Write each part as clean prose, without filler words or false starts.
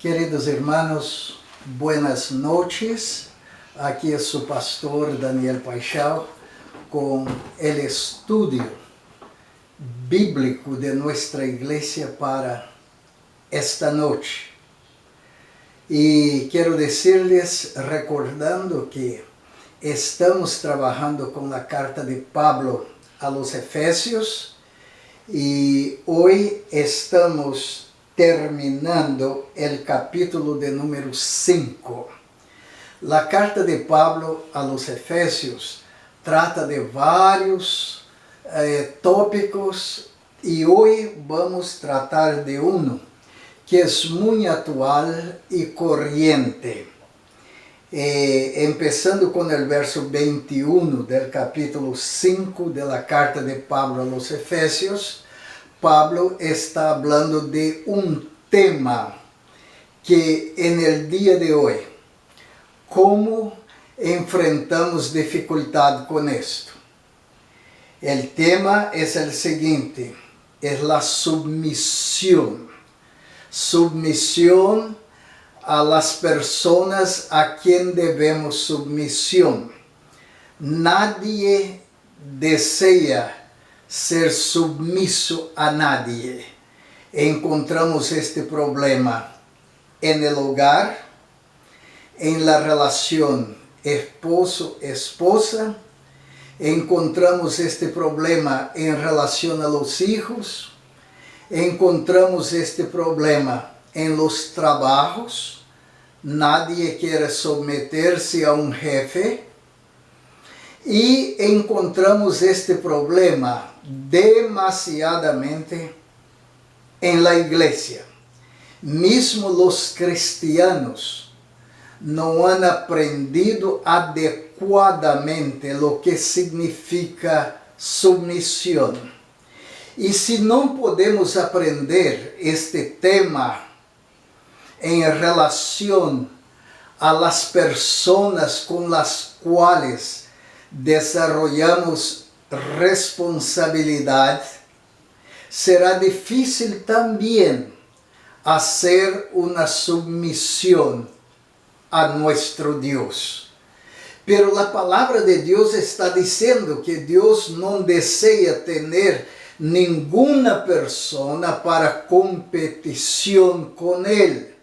Queridos hermanos, buenas noches. Aquí es su pastor Daniel Paixão con el estudio bíblico de nuestra iglesia para esta noche. Y quiero decirles, recordando que estamos trabajando con la carta de Pablo a los Efesios y hoy estamos terminando el capítulo de número 5. La carta de Pablo a los Efesios trata de varios tópicos y hoy vamos a tratar de uno que es muy actual y corriente. Empezando con el verso 21 del capítulo 5 de la carta de Pablo a los Efesios, Pablo está hablando de un tema que en el día de hoy, ¿cómo enfrentamos dificultad con esto? El tema es el siguiente, es la submisión. Submisión a las personas a quien debemos submisión. Nadie desea ser submiso a nadie. Encontramos este problema en el hogar, en la relación esposo-esposa, encontramos este problema en relación a los hijos, encontramos este problema en los trabajos, nadie quiere someterse a un jefe, y encontramos este problema demasiadamente en la iglesia. Mismo los cristianos no han aprendido adecuadamente lo que significa sumisión. Y si no podemos aprender este tema en relación a las personas con las cuales desarrollamos responsabilidad, será difícil también hacer una submisión a nuestro Dios. Pero la palabra de Dios está diciendo que Dios no desea tener ninguna persona para competición con Él.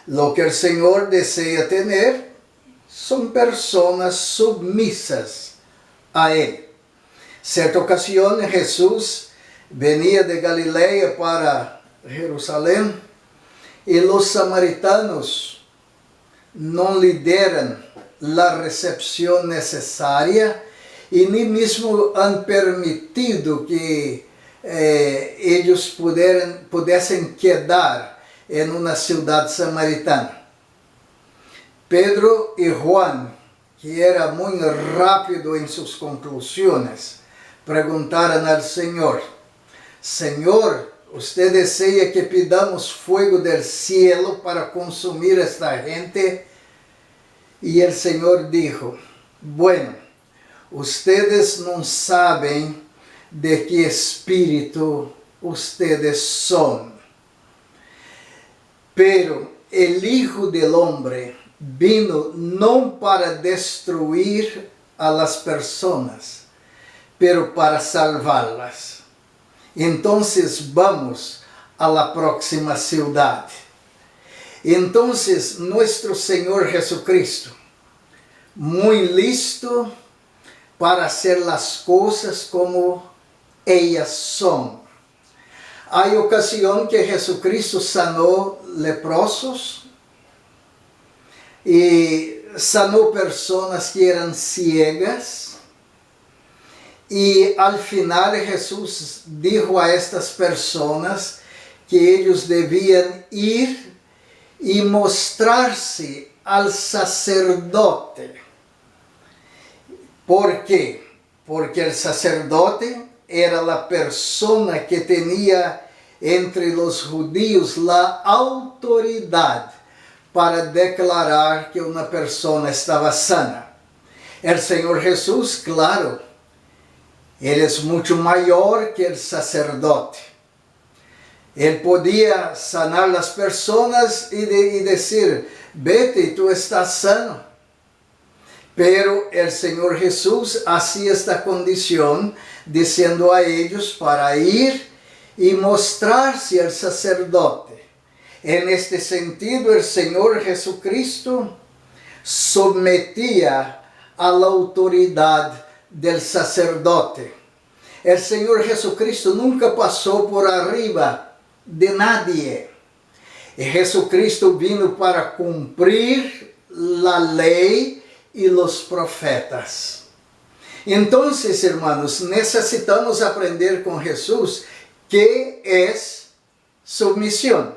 Lo que el Señor desea tener son personas submisas a Él. Cierta ocasión Jesús venía de Galilea para Jerusalén y los samaritanos no le dieron la recepción necesaria y ni mismo han permitido que ellos pudiesen quedar en una ciudad samaritana. Pedro y Juan, que era muy rápido en sus conclusiones, preguntaron al Señor, Señor, ¿usted desea que pidamos fuego del cielo para consumir a esta gente? Y el Señor dijo, bueno, ustedes no saben de qué espíritu ustedes son, pero el Hijo del Hombre vino no para destruir a las personas, pero para salvarlas. Entonces vamos a la próxima ciudad. Entonces nuestro Señor Jesucristo, muy listo para hacer las cosas como ellas son. Hay ocasión que Jesucristo sanó leprosos, y sanó personas que eran ciegas, y al final Jesús dijo a estas personas que ellos debían ir y mostrarse al sacerdote. ¿Por qué? Porque el sacerdote era la persona que tenía entre los judíos la autoridad para declarar que una persona estaba sana. El Señor Jesús, claro, Él es mucho mayor que el sacerdote. Él podía sanar las personas y decir, vete, tú estás sano. Pero el Señor Jesús hacía esta condición, diciendo a ellos para ir y mostrarse al sacerdote. En este sentido, el Señor Jesucristo sometía a la autoridad del sacerdote. El Señor Jesucristo nunca pasó por arriba de nadie. Y Jesucristo vino para cumplir la ley y los profetas. Entonces, hermanos, necesitamos aprender con Jesús qué es submisión.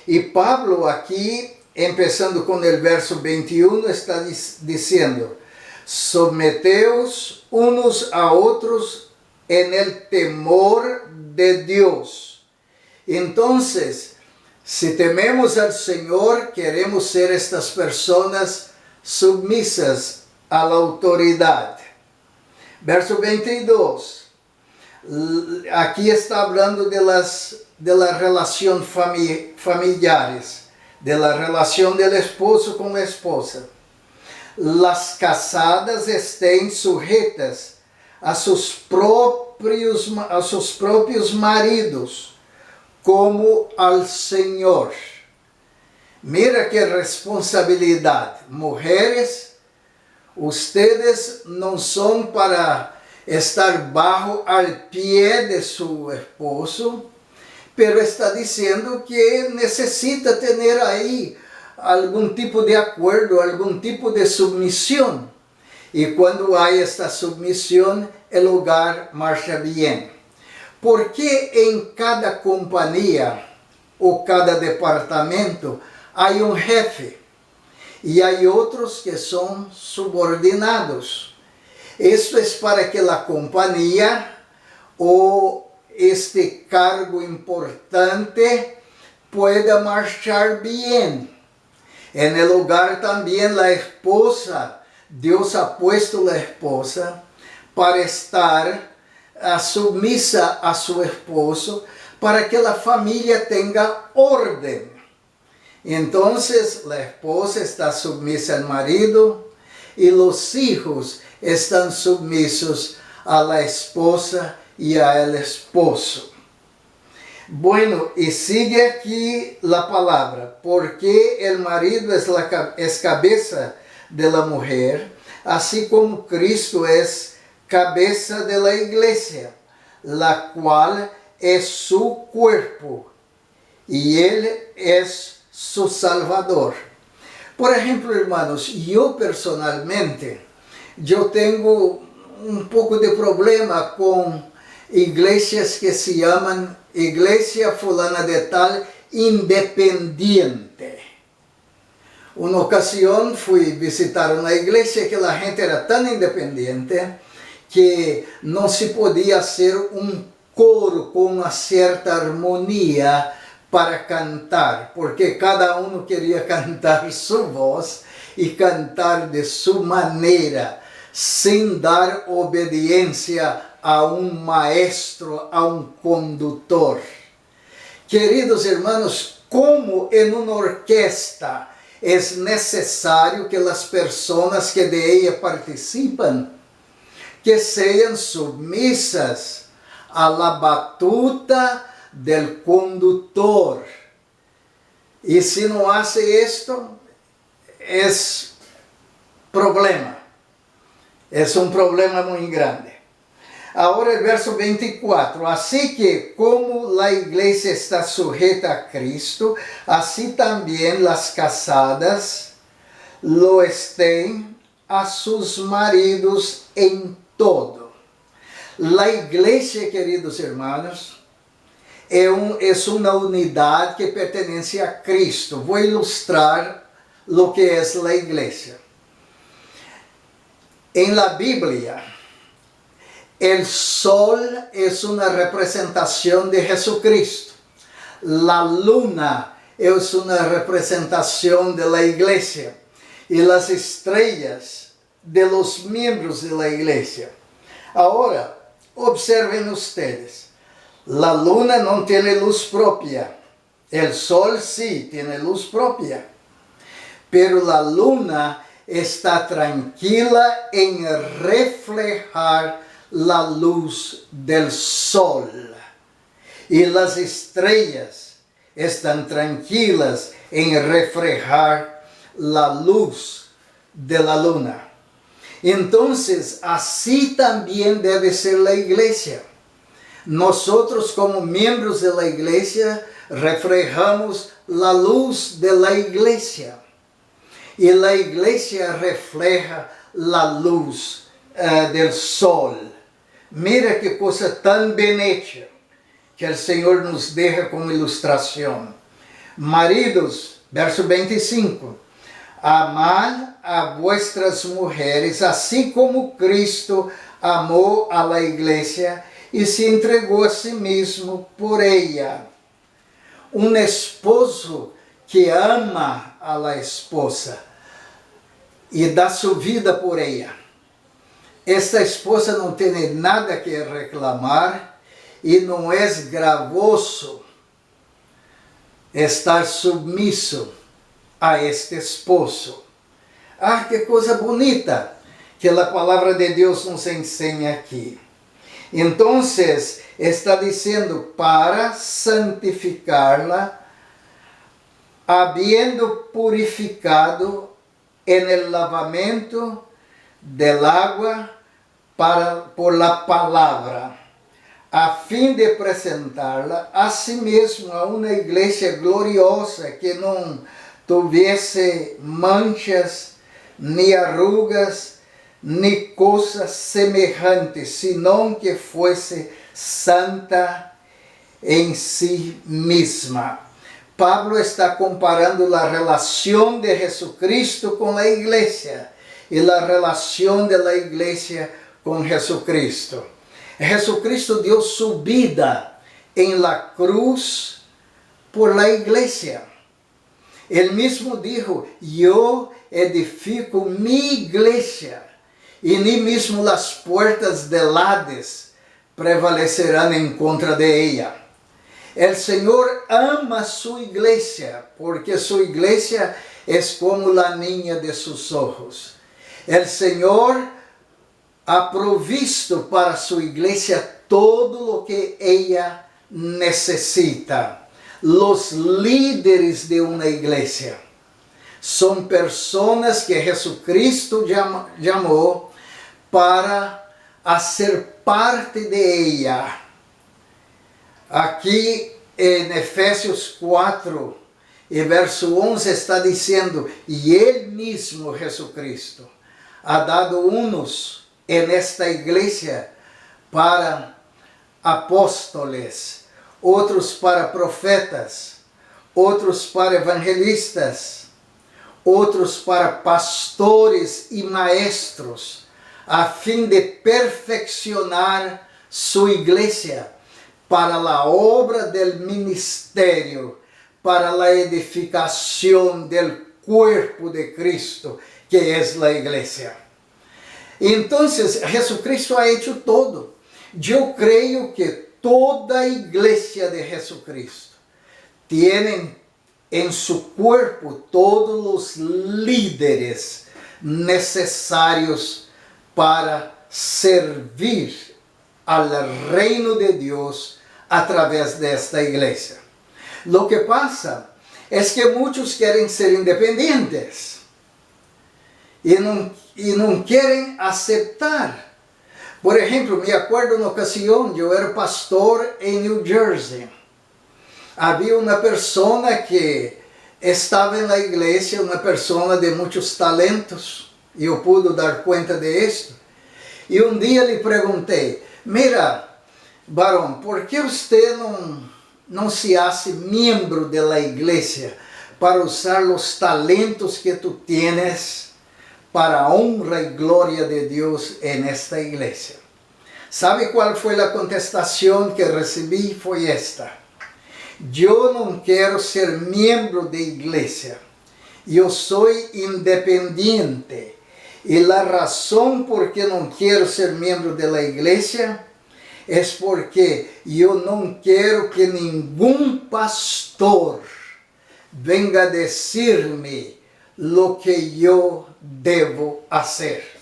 Y Pablo aquí, empezando con el verso 21, está diciendo, someteos unos a otros en el temor de Dios. Entonces, si tememos al Señor, queremos ser estas personas submisas a la autoridad. Verso 22. Aquí está hablando de la relación familiares, de la relación del esposo con la esposa. Las casadas estén sujetas a sus propios maridos, como al Señor. Mira qué responsabilidad. Mujeres, ustedes no son para estar bajo al pie de su esposo, pero está diciendo que necesita tener ahí algún tipo de acuerdo, algún tipo de submisión. Y cuando hay esta submisión, el hogar marcha bien. ¿Por qué en cada compañía o cada departamento hay un jefe y hay otros que son subordinados? Esto es para que la compañía o este cargo importante pueda marchar bien. En el hogar también la esposa, Dios ha puesto la esposa para estar submisa a su esposo, para que la familia tenga orden. Entonces la esposa está submisa al marido y los hijos están sumisos a la esposa y al esposo. Bueno, y sigue aquí la palabra, porque el marido es cabeza de la mujer, así como Cristo es cabeza de la iglesia, la cual es su cuerpo, y Él es su Salvador. Por ejemplo, hermanos, yo personalmente, yo tengo un poco de problema con iglesias que se llaman Iglesia Fulana de Tal Independiente. Una ocasión fui a visitar una iglesia que la gente era tan independiente que no se podía hacer un coro con una cierta armonía para cantar, porque cada uno quería cantar su voz y cantar de su manera, sin dar obediencia a un maestro, a un conductor. Queridos hermanos, como en una orquesta es necesario que las personas que de ella participan que sean submisas a la batuta del conductor. Y si no hace esto, es problema. Es un problema muy grande. Ahora el verso 24. Así que como la iglesia está sujeta a Cristo, así también las casadas lo estén a sus maridos en todo. La iglesia, queridos hermanos, es una unidad que pertenece a Cristo. Voy a ilustrar lo que es la iglesia. En la Biblia, el sol es una representación de Jesucristo. La luna es una representación de la iglesia. Y las estrellas de los miembros de la iglesia. Ahora, observen ustedes. La luna não tem luz própria. El sol sí tiene luz propia. Pero la luna está tranquila en reflejar la luz del sol. Y las estrellas están tranquilas en reflejar la luz de la luna. Entonces, así también debe ser la iglesia. Nosotros como miembros de la iglesia reflejamos la luz de la iglesia. Y la iglesia refleja la luz del sol. Mira qué cosa tan bien hecha que el Señor nos deja como ilustración. Maridos, verso 25. Amad a vuestras mujeres, así como Cristo amó a la iglesia y se entregó a sí mismo por ella. Un esposo que ama a la esposa e dá sua vida por ella. Esta esposa não tem nada que reclamar e não é gravoso estar submisso a este esposo. Ah, que coisa bonita que a palavra de Deus nos ensina aqui. Então, está dizendo para santificarla, habiendo purificado en el lavamento del agua por la palabra, a fim de apresentarla a si mesmo a uma igreja gloriosa que não tivesse manchas, nem arrugas, nem coisas semelhantes, senão que fosse santa em si mesma. Pablo está comparando a relação de Jesucristo com a igreja e a relação da igreja com Jesucristo. Jesucristo deu sua vida em la cruz por la igreja. Ele mesmo dijo, eu edifico mi igreja e nem mesmo as portas del Hades prevalecerão em contra de ella. El Senhor ama sua igreja, porque sua igreja é como a niña de seus ojos. El Senhor ha provisto para sua igreja todo o que ella necessita. Los líderes de uma igreja são pessoas que Jesucristo chamou para ser parte de ella. Aqui em Efésios 4, e verso 11 está dizendo, e Ele mesmo, Jesucristo, ha dado unos en esta igreja para apóstoles, outros para profetas, outros para evangelistas, outros para pastores e maestros, a fim de perfeccionar sua igreja para a obra del ministerio, para a edificação del cuerpo de Cristo, que é a igreja. Então, Jesucristo ha hecho todo. Eu creio que toda a igreja de Jesucristo tem em seu cuerpo todos os líderes necessários para servir ao reino de Deus através desta igreja. Lo que pasa es que muitos querem ser independentes e não querem aceitar. Por exemplo, me acordo na ocasião, eu era pastor em New Jersey. Havia uma pessoa que estava na igreja, uma pessoa de muitos talentos, e eu pude dar conta de isso. E um dia lhe perguntei, mira, varão, por que você não se hace membro da igreja para usar os talentos que tu tienes para a honra e glória de Deus en esta igreja? ¿Sabe qual foi a contestação que recebi? Foi esta. Eu não quero ser membro de igreja. Eu sou independente. E a razão por que não quero ser membro da igreja é porque eu não quero que nenhum pastor venga dizer-me o que eu devo fazer.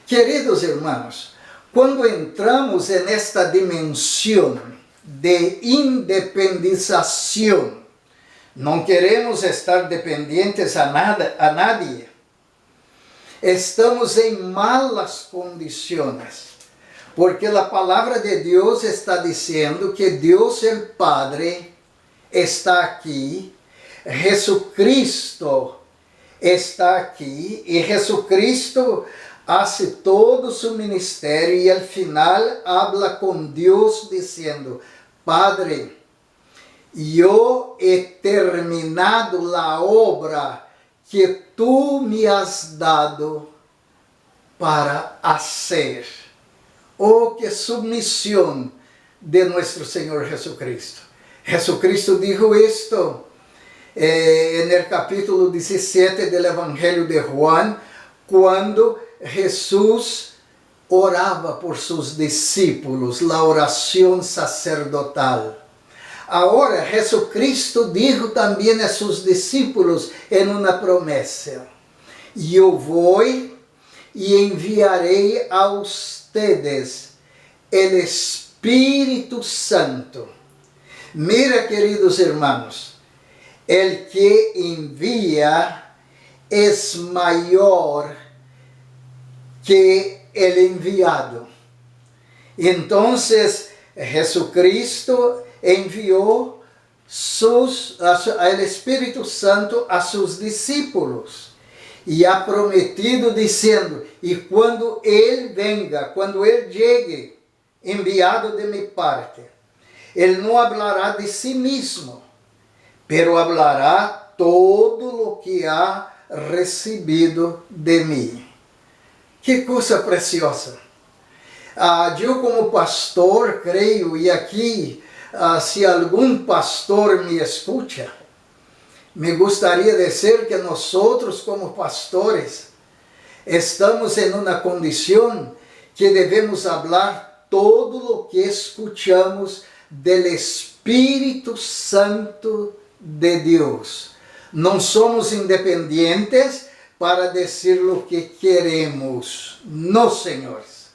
Queridos irmãos, quando entramos nesta dimensão de independização, não queremos estar dependentes a nadie. Estamos em malas condições, porque a palavra de Deus está dizendo que Deus, o Padre, está aqui, Jesucristo está aqui, e Jesucristo hace todo su ministério, e al final habla com Deus dizendo: Padre, eu he terminado a obra que tu me has dado para hacer. Oh, que submissão de nosso Senhor Jesucristo. Jesucristo dijo esto en el capítulo 17 del Evangelio de Juan, quando Jesús orava por sus discípulos, la oración sacerdotal. Agora, Jesucristo dijo também a seus discípulos em uma promessa: eu vou e enviarei a ustedes el Espírito Santo. Mira, queridos irmãos, el que envia é maior que el enviado. Então, Jesucristo enviou o Espírito Santo a seus discípulos e ha prometido dizendo: e quando ele venga, quando ele chegue, enviado de minha parte, ele não hablará de si mesmo, pero hablará todo o que ha recebido de mim. Que coisa preciosa! Eu, como pastor, creio, e aqui, se algum pastor me escuta, me gostaria de dizer que nós, como pastores, estamos em uma condição que devemos falar todo o que escuchamos do Espírito Santo de Deus. Não somos independentes para dizer o que queremos, não, senhores.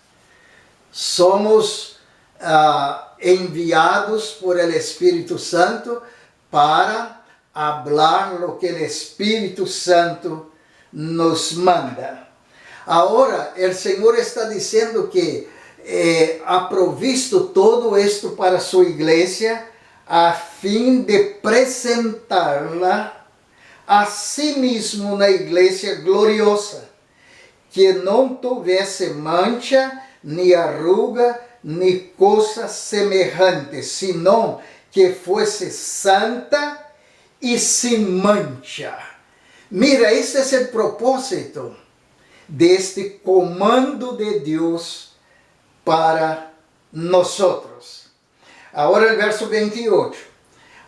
Somos enviados por el Espírito Santo para hablar o que o Espírito Santo nos manda. Agora, o Senhor está dizendo que ha provisto todo isto para sua igreja a fim de apresentá-la a si mesmo na igreja gloriosa, que não tivesse mancha, nem arruga, nem coisa semelhante, senão que fosse santa e sem mancha. Mira, este é o propósito deste comando de Deus para nós. Agora o verso 28.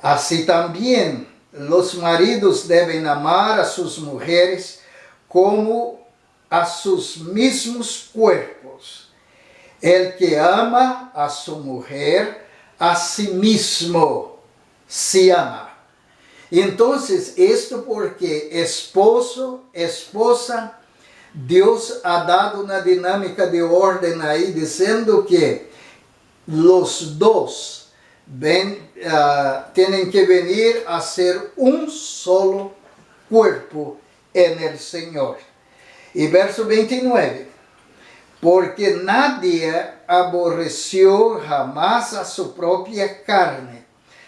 Assim também os maridos devem amar a suas mulheres como a seus mesmos corpos. El que ama a sua mulher, a si mesmo se ama. Então, isto porque esposo, esposa, Deus ha dado uma dinâmica de ordem aí, dizendo que os dois têm que venir a ser um solo corpo en el Senhor. E verso 29. Porque nadie aborreció jamás a su propia carne,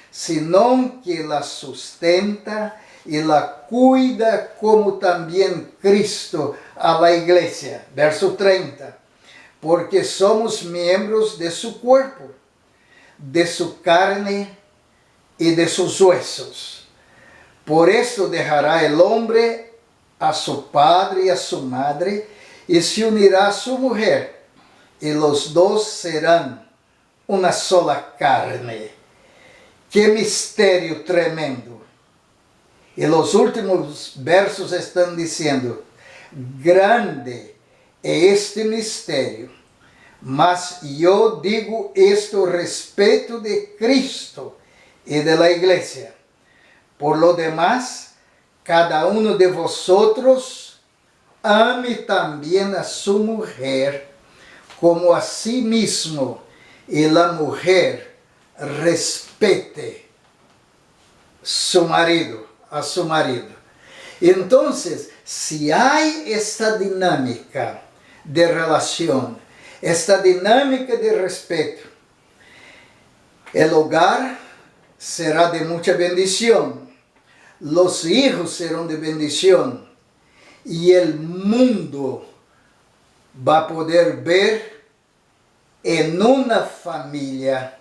sino que la sustenta y la cuida, como también Cristo a la iglesia. Verso 30. Porque somos miembros de su cuerpo, de su carne y de sus huesos. Por eso dejará el hombre a su padre y a su madre, e se unirá a sua mulher, e os dois serão uma sola carne. Que mistério tremendo! E os últimos versos estão dizendo: grande é este mistério, Mas yo digo esto respecto de Cristo y de la iglesia. Por lo demás, cada uno de vosotros ame también a su mujer como a sí mismo, y la mujer respete a su marido. Entonces, si hay esta dinámica de relación, esta dinámica de respeto, el hogar será de mucha bendición, los hijos serán de bendición y el mundo va a poder ver en una familia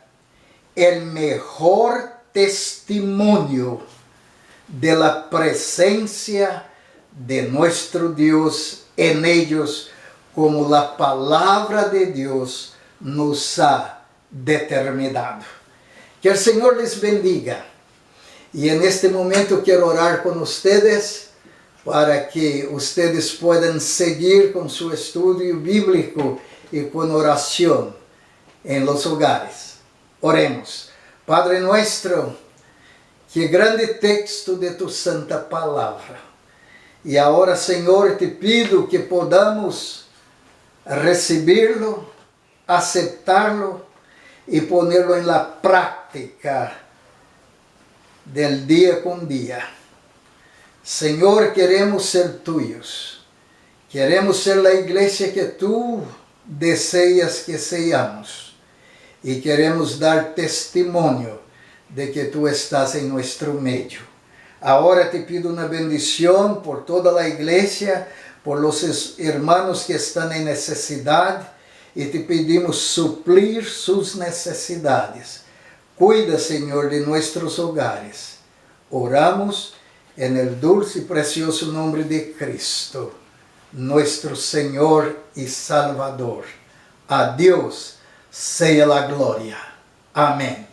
el mejor testimonio de la presencia de nuestro Dios en ellos, como la palabra de Dios nos ha determinado. Que el Señor les bendiga. Y en este momento quiero orar con ustedes para que ustedes puedan seguir con su estudio bíblico y con oración en los hogares. Oremos. Padre nuestro, qué grande texto de tu santa palabra. Y ahora, Señor, te pido que podamos recibirlo, aceptarlo y ponerlo en la práctica del día con día. Señor, queremos ser tuyos. Queremos ser la iglesia que tú deseas que seamos. Y queremos dar testimonio de que tú estás en nuestro medio. Ahora te pido una bendición por toda la iglesia, por los hermanos que están en necesidad, y te pedimos suplir sus necesidades. Cuida, Señor, de nuestros hogares. Oramos en el dulce y precioso nombre de Cristo, nuestro Señor y Salvador. A Dios sea la gloria. Amén.